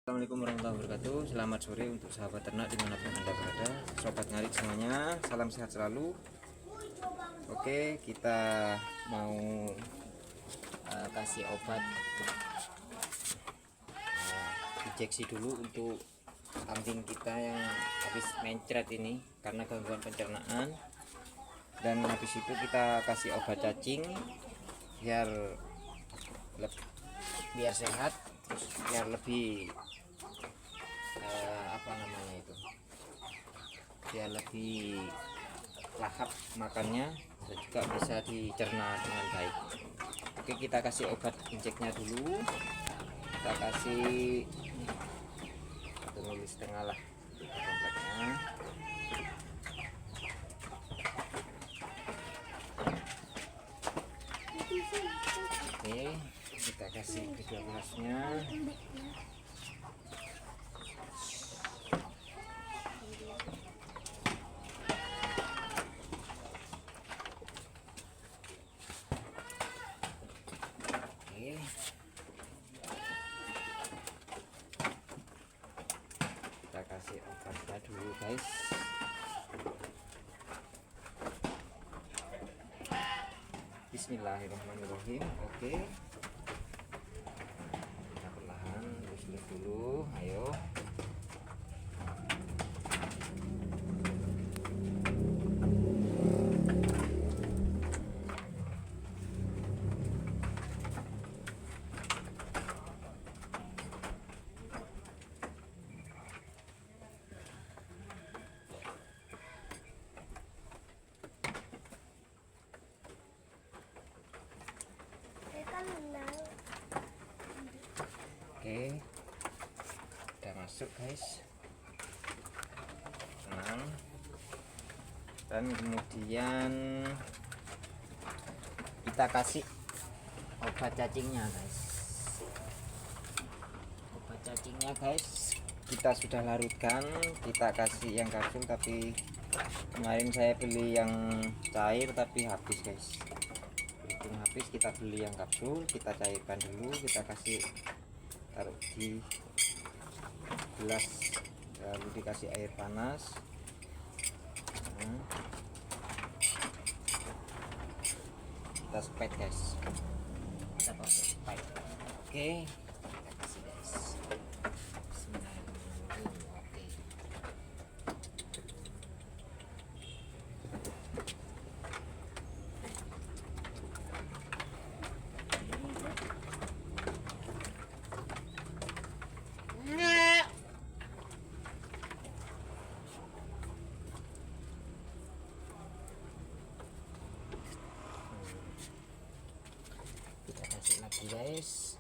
Assalamualaikum warahmatullahi wabarakatuh. Selamat sore untuk sahabat ternak dimanapun Anda berada. Sobat ngarik semuanya, salam sehat selalu. Oke, kita mau kasih obat injeksi dulu untuk kambing kita yang habis mencret ini karena gangguan pencernaan. Dan habis itu kita kasih obat cacing biar sehat, terus biar lebih biar lebih lahap makannya dan juga bisa dicerna dengan baik. Oke, kita kasih obat injeknya dulu. Kita kasih 1,5 ml lah kompleknya. Oke, kita kasih kedua gelasnya. Kita kasih obatnya dulu guys. Bismillahirrahmanirrahim. Oke, kita perlahan terus dulu, ayo. Oke, udah masuk guys, tenang. Dan kemudian kita kasih obat cacingnya guys. Obat cacingnya guys kita sudah larutkan, kita kasih yang kapsul, tapi kemarin saya beli yang cair tapi habis guys. Berhubung habis, kita beli yang kapsul, kita cairkan dulu, kita kasih taruh di gelas, lalu dikasih air panas. Kita spet guys, kita pakai spet. Oke, kita kasih guys. Bismillahirrahmanirrahim. Oke, lagi guys.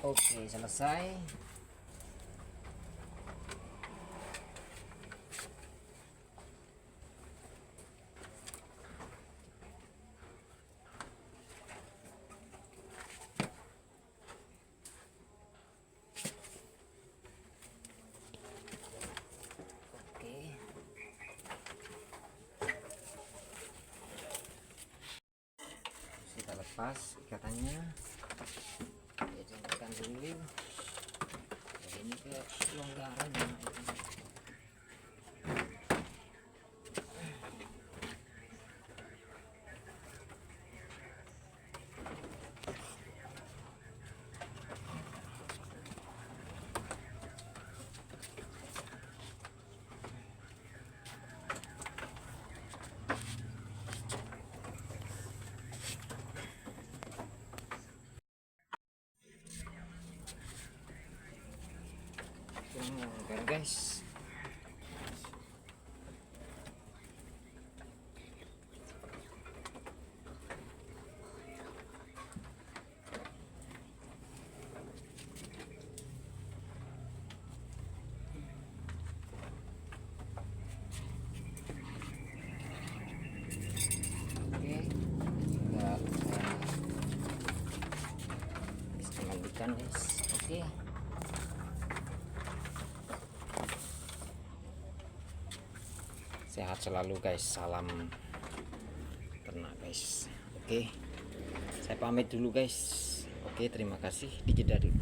Oke, selesai. Kita lepas ikatannya, kita jadikan dulu. Jadi ini ke longgaran ya. Guys, oke, kita bisa lanjutkan guys. Oke. Sehat selalu guys, salam ternak guys. Oke, saya pamit dulu guys. Oke, terima kasih, dijeda dulu.